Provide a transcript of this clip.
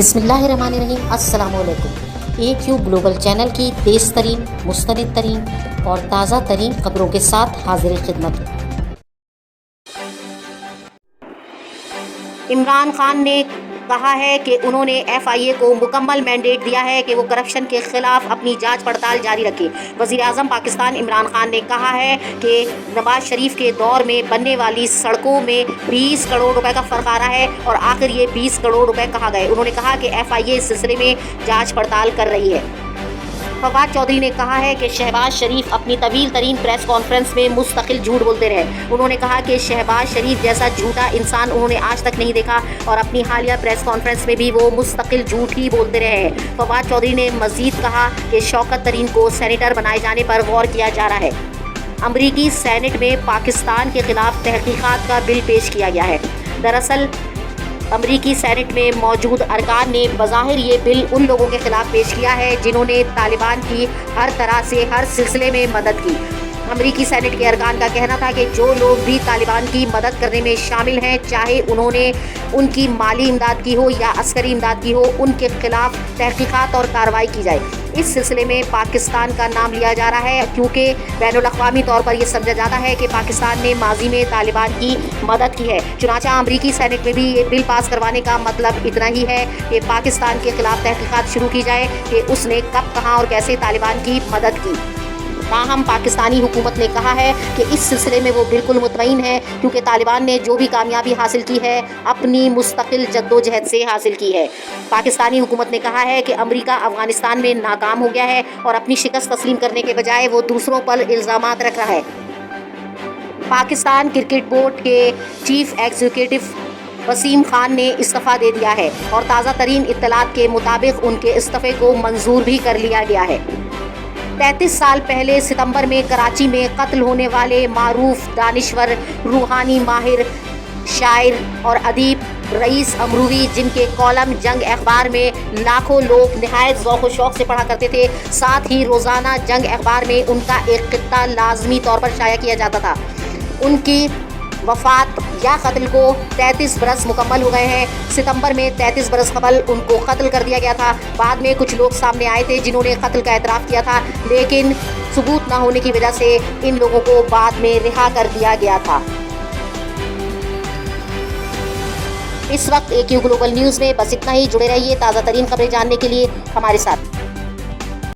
बिस्मिल्लाहिर्रहमानिर्रहीम। अस्सलाम वालेकुम। AQ ग्लोबल चैनल की तेज़ तरीन, मुस्तनिद तरीन और ताज़ा तरीन खबरों के साथ हाजिर खिदमत। इमरान खान ने कहा है कि उन्होंने FIA को मुकम्मल मैंडेट दिया है कि वो करप्शन के खिलाफ अपनी जांच पड़ताल जारी रखे। वज़ीर आज़म पाकिस्तान इमरान खान ने कहा है कि नवाज शरीफ के दौर में बनने वाली सड़कों में 20 करोड़ रुपए का फ़र्क आ रहा है और आखिर ये 20 करोड़ रुपए कहाँ गए। उन्होंने कहा कि FIA इस सिलसिले में जाँच पड़ताल कर रही है। फवाद चौधरी ने कहा है कि शहबाज शरीफ अपनी तवील तरीन प्रेस कॉन्फ्रेंस में मुस्तकिल झूठ बोलते रहे। उन्होंने कहा कि शहबाज शरीफ जैसा झूठा इंसान उन्होंने आज तक नहीं देखा और अपनी हालिया प्रेस कॉन्फ्रेंस में भी वो मुस्तकिल झूठ ही बोलते रहे हैं। फवाद चौधरी ने मजीद कहा कि शौकत तरीन को सेनेटर बनाए जाने पर गौर किया जा रहा है। अमरीकी सेनेट में पाकिस्तान के खिलाफ तहकीकात का बिल पेश किया गया है। दरअसल अमरीकी सेनेट में मौजूद अरकान ने बज़ाहिर ये बिल उन लोगों के खिलाफ पेश किया है जिन्होंने तालिबान की हर तरह से हर सिलसिले में मदद की। अमरीकी सेनेट के अरकान का कहना था कि जो लोग भी तालिबान की मदद करने में शामिल हैं, चाहे उन्होंने उनकी माली इमदाद की हो या अस्करी इमदाद की हो, उनके खिलाफ तहकीकात और कार्रवाई की जाए। इस सिलसिले में पाकिस्तान का नाम लिया जा रहा है क्योंकि बैनुल-अक़वामी तौर पर यह समझा जाता है कि पाकिस्तान ने माजी में तालिबान की मदद की है। चुनांचा अमरीकी सेनेट में भी ये बिल पास करवाने का मतलब इतना ही है कि पाकिस्तान के खिलाफ तहकीकात शुरू की जाए कि उसने कब, कहाँ और कैसे तालिबान की मदद की। ताहम पाकिस्तानी हुकूमत ने कहा है कि इस सिलसिले में वो बिल्कुल मुतमईन है क्योंकि तालिबान ने जो भी कामयाबी हासिल की है अपनी मुस्तकिल जद्दोजहद से हासिल की है। पाकिस्तानी हुकूमत ने कहा है कि अमेरिका अफगानिस्तान में नाकाम हो गया है और अपनी शिकस्त तस्लीम करने के बजाय वो दूसरों पर इल्ज़ामात रख रहा है। पाकिस्तान क्रिकेट बोर्ड के चीफ एग्जीक्यूटिव वसीम खान ने इस्तीफ़ा दे दिया है और ताज़ा तरीन इत्तलात के मुताबिक उनके इस्तीफ़े को मंजूर भी कर लिया गया है। 33 साल पहले सितंबर में कराची में कत्ल होने वाले मारूफ दानिश्वर, रूहानी, माहिर शायर और अदीब रईस अमरूवी, जिनके कॉलम जंग अखबार में लाखों लोग नहायत ज़ौक़ व शौक़ से पढ़ा करते थे, साथ ही रोज़ाना जंग अखबार में उनका एक कित्ता लाजमी तौर पर शाया किया जाता था। उनकी वफ़ात या कत्ल को 33 बरस मुकम्मल हो गए हैं। सितंबर में 33 बरस कबल उनको कत्ल कर दिया गया था। बाद में कुछ लोग सामने आए थे जिन्होंने कत्ल का एतराफ़ किया था, लेकिन सबूत ना होने की वजह से इन लोगों को बाद में रिहा कर दिया गया था। इस वक्त AQ ग्लोबल न्यूज़ में बस इतना ही। जुड़े रहिए ताज़ा तरीन खबरें जानने के लिए हमारे साथ।